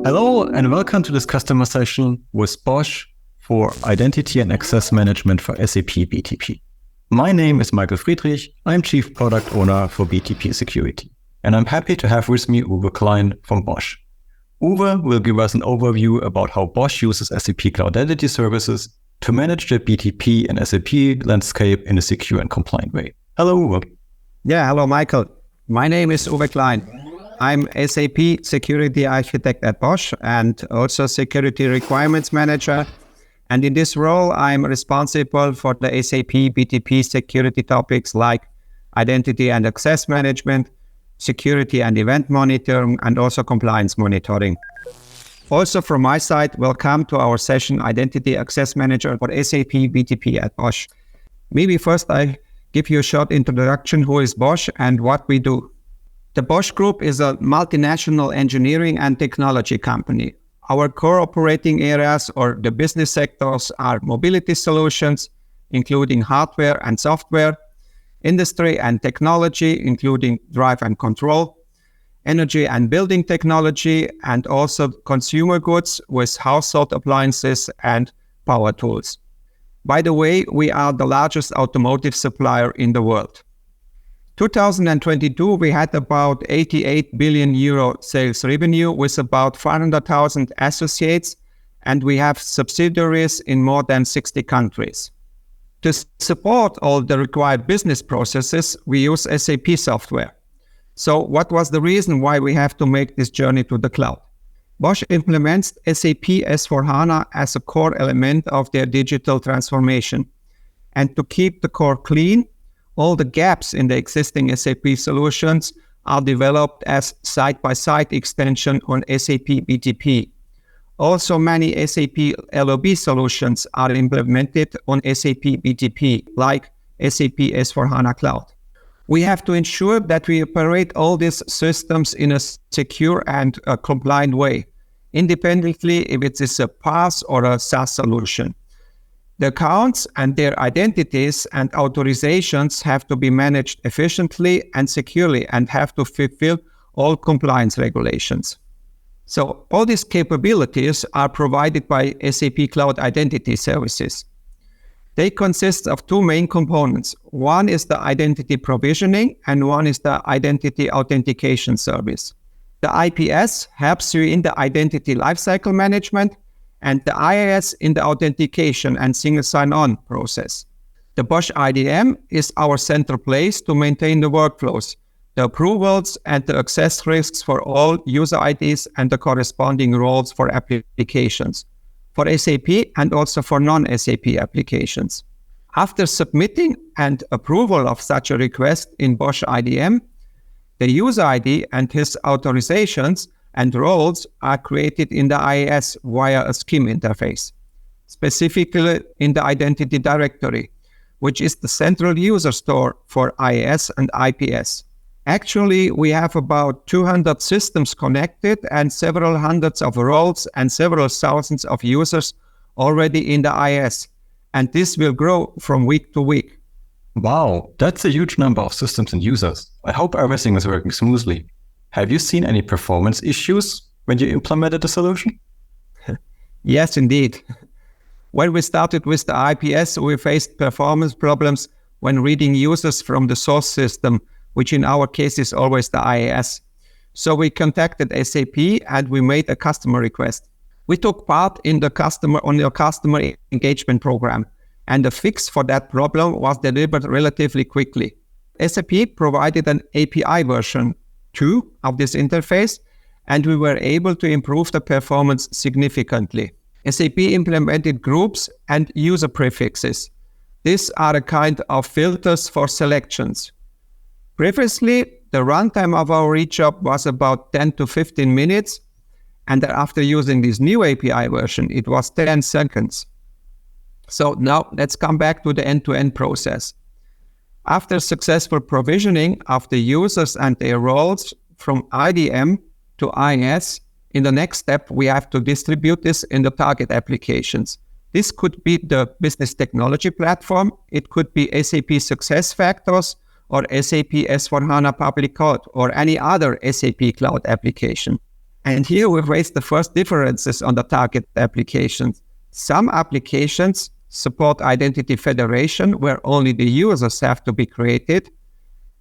Hello and welcome to this customer session with Bosch for Identity and Access Management for SAP BTP. My name is Michael Friedrich. I'm Chief Product Owner for BTP Security. And I'm happy to have with me Uwe Klein from Bosch. Uwe will give us an overview about how Bosch uses SAP Cloud Identity Services to manage the BTP and SAP landscape in a secure and compliant way. Hello, Uwe. Yeah, hello, Michael. My name is Uwe Klein. I'm SAP Security Architect at Bosch and also Security Requirements Manager. And in this role, I'm responsible for the SAP BTP security topics like Identity and Access Management, Security and Event Monitoring, and also Compliance Monitoring. Also from my side, welcome to our session Identity Access Manager for SAP BTP at Bosch. Maybe first I give you a short introduction who is Bosch and what we do. The Bosch Group is a multinational engineering and technology company. Our core operating areas or the business sectors are mobility solutions, including hardware and software, industry and technology, including drive and control, energy and building technology, and also consumer goods with household appliances and power tools. By the way, we are the largest automotive supplier in the world. 2022, we had about 88 billion euro sales revenue with about 500,000 associates, and we have subsidiaries in more than 60 countries. To support all the required business processes, we use SAP software. So what was the reason why we have to make this journey to the cloud? Bosch implements SAP S/4HANA as a core element of their digital transformation. And to keep the core clean, all the gaps in the existing SAP solutions are developed as side-by-side extension on SAP BTP. Also, many SAP LOB solutions are implemented on SAP BTP, like SAP S/4HANA Cloud. We have to ensure that we operate all these systems in a secure and compliant way, independently if it is a PaaS or a SaaS solution. The accounts and their identities and authorizations have to be managed efficiently and securely and have to fulfill all compliance regulations. So all these capabilities are provided by SAP Cloud Identity Services. They consist of two main components. One is the identity provisioning and one is the identity authentication service. The IPS helps you in the identity lifecycle management and the IIS in the authentication and single sign-on process. The Bosch IDM is our central place to maintain the workflows, the approvals and the access risks for all user IDs and the corresponding roles for applications, for SAP and also for non-SAP applications. After submitting and approval of such a request in Bosch IDM, the user ID and his authorizations and roles are created in the IIS via a scheme interface, specifically in the identity directory, which is the central user store for IIS and IPS. Actually, we have about 200 systems connected and several hundreds of roles and several thousands of users already in the IIS, and this will grow from week to week. Wow, that's a huge number of systems and users. I hope everything is working smoothly. Have you seen any performance issues when you implemented the solution? Yes, indeed. When we started with the IPS, we faced performance problems when reading users from the source system, which in our case is always the IIS. So we contacted SAP and we made a customer request. We took part in the customer engagement program, and the fix for that problem was delivered relatively quickly. SAP provided an API version 2 of this interface, and we were able to improve the performance significantly. SAP implemented groups and user prefixes. These are a kind of filters for selections. Previously, the runtime of our reach job was about 10 to 15 minutes, and after using this new API version, it was 10 seconds. So now let's come back to the end-to-end process. After successful provisioning of the users and their roles from IDM to IIS, in the next step, we have to distribute this in the target applications. This could be the Business Technology Platform, it could be SAP SuccessFactors, or SAP S/4HANA Public Cloud, or any other SAP Cloud application. And here we've raised the first differences on the target applications. Some applications support identity federation where only the users have to be created.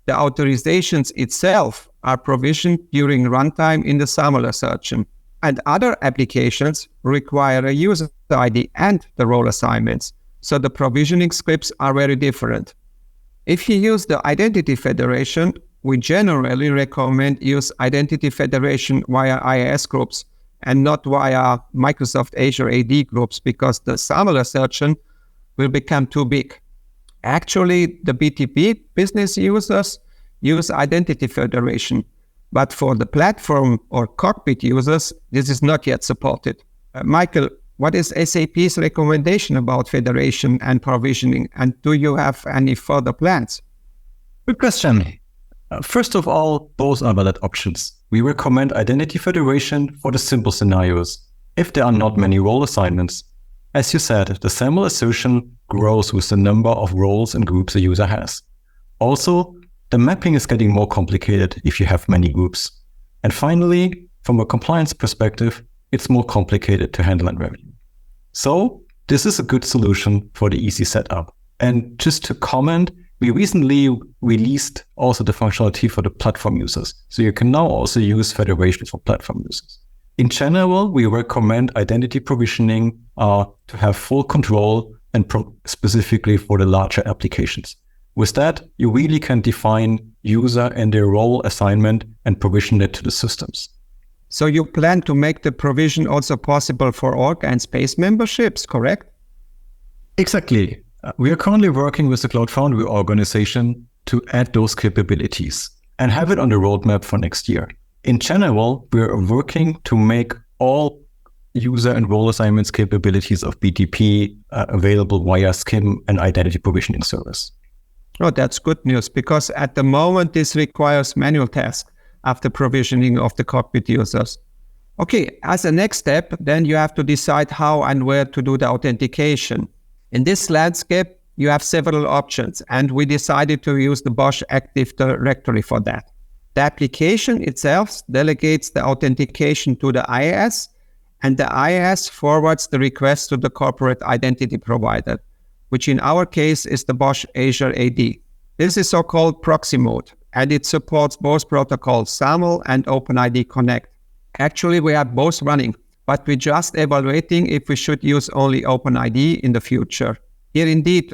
The authorizations itself are provisioned during runtime in the SAML assertion. And other applications require a user ID and the role assignments. So the provisioning scripts are very different. If you use the identity federation, we generally recommend use identity federation via IIS groups and not via Microsoft Azure AD groups because the SAML assertion will become too big. Actually, the BTP business users use identity federation, but for the platform or cockpit users, this is not yet supported. Michael, what is SAP's recommendation about federation and provisioning, and do you have any further plans? Good question. First of all, both are valid options. We recommend identity federation for the simple scenarios, if there are not many role assignments. As you said, the SAML assertion grows with the number of roles and groups a user has. Also, the mapping is getting more complicated if you have many groups. And finally, from a compliance perspective, it's more complicated to handle and review. So, this is a good solution for the easy setup. And just to comment, we recently released also the functionality for the platform users. So you can now also use federation for platform users. In general, we recommend identity provisioning to have full control and specifically for the larger applications. With that, you really can define user and their role assignment and provision it to the systems. So you plan to make the provision also possible for org and space memberships, correct? Exactly. We are currently working with the Cloud Foundry organization to add those capabilities and have it on the roadmap for next year. In general, we are working to make all user and role assignments capabilities of BTP available via SCIM and identity provisioning service. Oh, that's good news, because at the moment this requires manual tasks after provisioning of the cockpit users. Okay, as a next step, then you have to decide how and where to do the authentication. In this landscape, you have several options, and we decided to use the Bosch Active Directory for that. The application itself delegates the authentication to the IIS, and the IIS forwards the request to the corporate identity provider, which in our case is the Bosch Azure AD. This is so-called proxy mode, and it supports both protocols, SAML and OpenID Connect. Actually, we have both running, but we're just evaluating if we should use only OpenID in the future. Here indeed,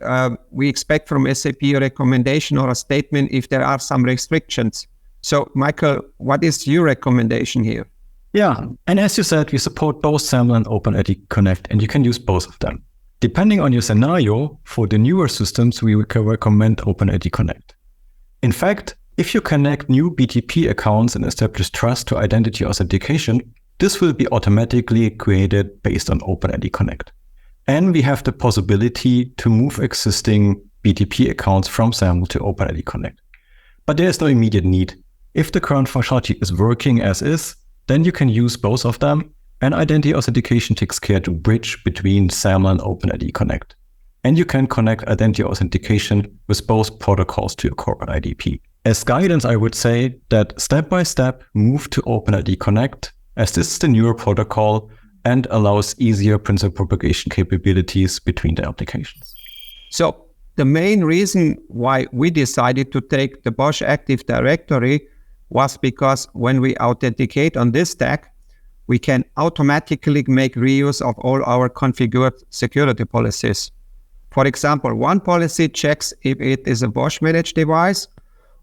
we expect from SAP a recommendation or a statement if there are some restrictions. So, Michael, what is your recommendation here? Yeah, and as you said, we support both SAML and OpenID Connect, and you can use both of them. Depending on your scenario, for the newer systems, we can recommend OpenID Connect. In fact, if you connect new BTP accounts and establish trust to identity authentication, this will be automatically created based on OpenID Connect. And we have the possibility to move existing BTP accounts from SAML to OpenID Connect. But there is no immediate need. If the current functionality is working as is, then you can use both of them, and identity authentication takes care to bridge between SAML and OpenID Connect. And you can connect identity authentication with both protocols to your corporate IDP. As guidance, I would say that step-by-step move to OpenID Connect, as this is the newer protocol and allows easier principal propagation capabilities between the applications. So the main reason why we decided to take the Bosch Active Directory was because when we authenticate on this stack, we can automatically make reuse of all our configured security policies. For example, one policy checks if it is a Bosch managed device,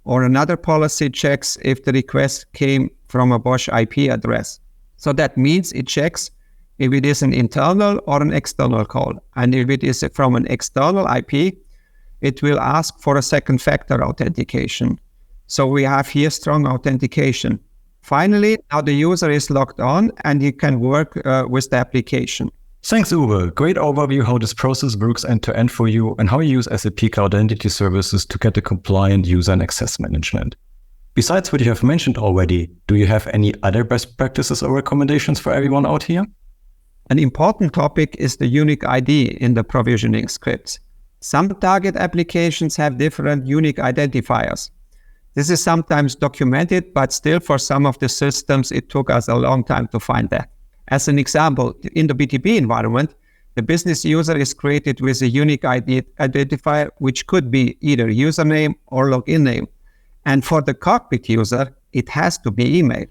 or another policy checks if the request came from a Bosch IP address. So that means it checks if it is an internal or an external call. And if it is from an external IP, it will ask for a second factor authentication. So we have here strong authentication. Finally, now the user is logged on and he can work with the application. Thanks, Uwe. Great overview how this process works end-to-end for you and how you use SAP Cloud Identity Services to get a compliant user and access management. Besides what you have mentioned already, do you have any other best practices or recommendations for everyone out here? An important topic is the unique ID in the provisioning scripts. Some target applications have different unique identifiers. This is sometimes documented, but still for some of the systems, it took us a long time to find that. As an example, in the BTP environment, the business user is created with a unique ID identifier, which could be either username or login name. And for the cockpit user, it has to be email.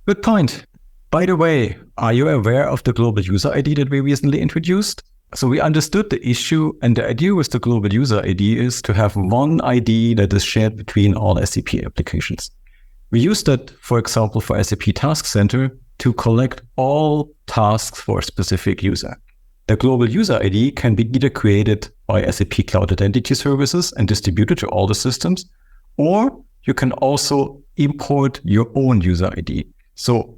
Good point. By the way, are you aware of the global user ID that we recently introduced? So we understood the issue, and the idea with the global user ID is to have one ID that is shared between all SAP applications. We use that, for example, for SAP Task Center to collect all tasks for a specific user. The global user ID can be either created by SAP Cloud Identity Services and distributed to all the systems, or you can also import your own user ID. So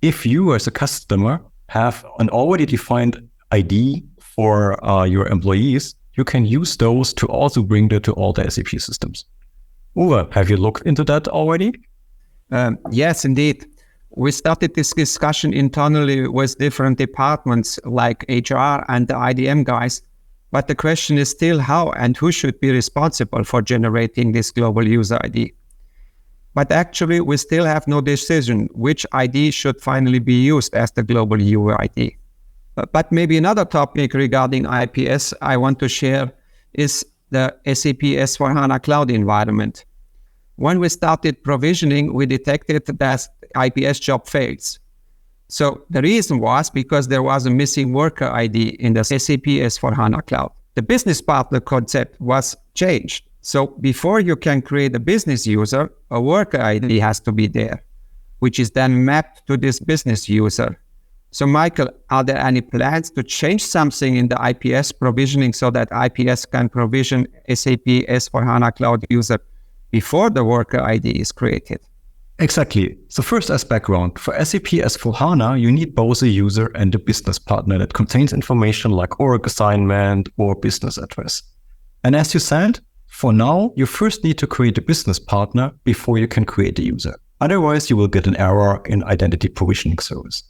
if you as a customer have an already defined ID for your employees, you can use those to also bring that to all the SAP systems. Uwe, have you looked into that already? Yes, indeed. We started this discussion internally with different departments like HR and the IDM guys. But the question is still how and who should be responsible for generating this global user ID. But actually, we still have no decision which ID should finally be used as the global user ID. But maybe another topic regarding IPS I want to share is the SAP S/4HANA Cloud environment. When we started provisioning, we detected that IPS job fails. So the reason was because there was a missing worker ID in the SAP S/4HANA Cloud. The business partner concept was changed. So before you can create a business user, a worker ID has to be there, which is then mapped to this business user. So Michael, are there any plans to change something in the IPS provisioning so that IPS can provision SAP S/4HANA Cloud user before the worker ID is created? Exactly. So first, as background, for SAP S/4HANA, you need both a user and a business partner that contains information like org assignment or business address. And as you said, for now, you first need to create a business partner before you can create a user. Otherwise, you will get an error in identity provisioning service.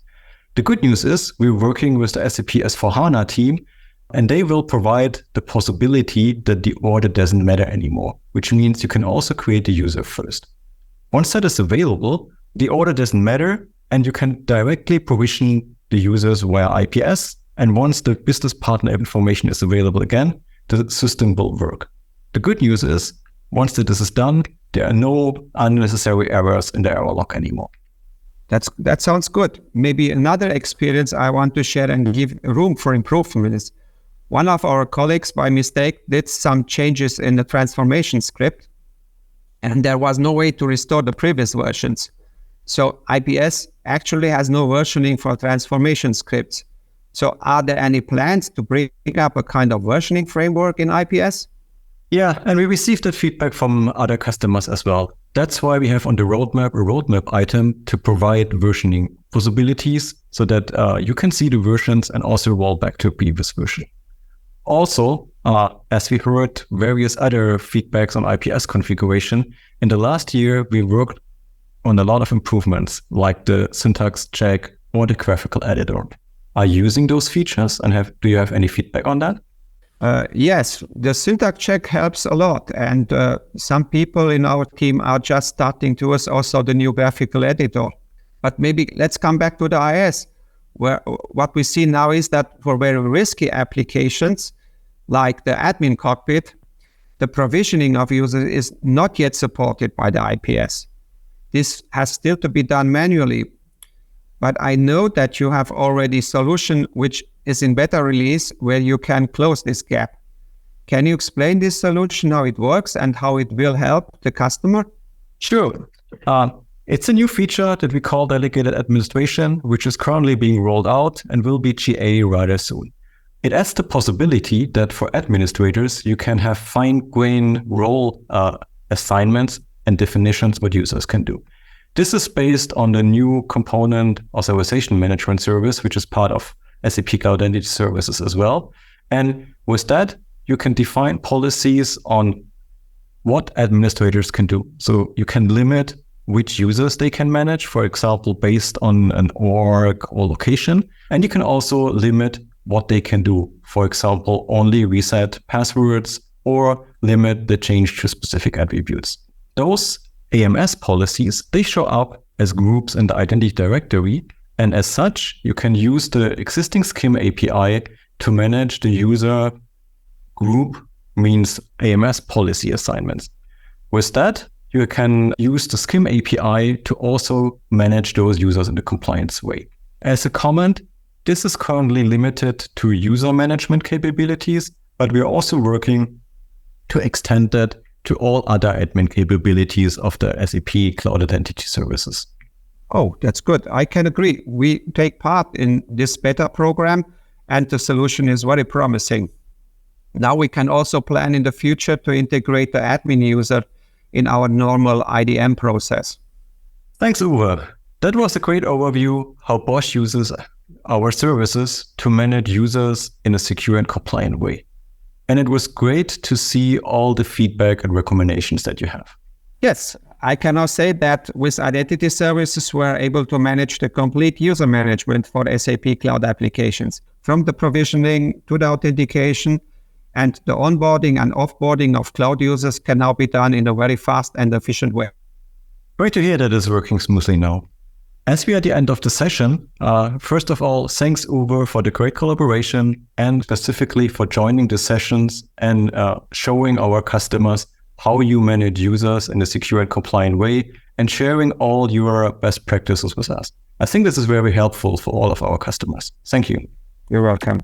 The good news is we're working with the SAP S/4HANA team, and they will provide the possibility that the order doesn't matter anymore, which means you can also create a user first. Once that is available, the order doesn't matter, and you can directly provision the users via IPS. And once the business partner information is available again, the system will work. The good news is, once this is done, there are no unnecessary errors in the error log anymore. That sounds good. Maybe another experience I want to share and give room for improvement is one of our colleagues by mistake did some changes in the transformation script, and there was no way to restore the previous versions. So IPS actually has no versioning for transformation scripts. So are there any plans to bring up a kind of versioning framework in IPS? Yeah, and we received that feedback from other customers as well. That's why we have on the roadmap a roadmap item to provide versioning possibilities so that you can see the versions and also roll back to a previous version. Also, as we heard various other feedbacks on IPS configuration, in the last year, we worked on a lot of improvements like the syntax check or the graphical editor. Are you using those features, and do you have any feedback on that? Yes, the syntax check helps a lot, and some people in our team are just starting to use also the new graphical editor. But maybe let's come back to the IS, where what we see now is that for very risky applications, like the admin cockpit, the provisioning of users is not yet supported by the IPS. This has still to be done manually. But I know that you have already a solution which is in beta release where you can close this gap. Can you explain this solution, how it works and how it will help the customer? Sure. It's a new feature that we call delegated administration, which is currently being rolled out and will be GA rather soon. It adds the possibility that for administrators, you can have fine-grained role assignments and definitions what users can do. This is based on the new component authorization management service, which is part of SAP Cloud Identity Services as well. And with that, you can define policies on what administrators can do. So you can limit which users they can manage, for example, based on an org or location. And you can also limit what they can do. For example, only reset passwords or limit the change to specific attributes. Those AMS policies, they show up as groups in the identity directory. And as such, you can use the existing SCIM API to manage the user group, means AMS policy assignments. With that, you can use the SCIM API to also manage those users in a compliance way. As a comment, this is currently limited to user management capabilities, but we are also working to extend that to all other admin capabilities of the SAP Cloud Identity Services. Oh, that's good. I can agree. We take part in this beta program and the solution is very promising. Now we can also plan in the future to integrate the admin user in our normal IDM process. Thanks, Uwe. That was a great overview how Bosch uses our services to manage users in a secure and compliant way. And it was great to see all the feedback and recommendations that you have. Yes, I can now say that with Identity Services, we're able to manage the complete user management for SAP Cloud applications, from the provisioning to the authentication, and the onboarding and offboarding of cloud users can now be done in a very fast and efficient way. Great to hear that it's working smoothly now. As we are at the end of the session, first of all, thanks Uwe for the great collaboration and specifically for joining the sessions and showing our customers how you manage users in a secure and compliant way and sharing all your best practices with us. I think this is very helpful for all of our customers. Thank you. You're welcome.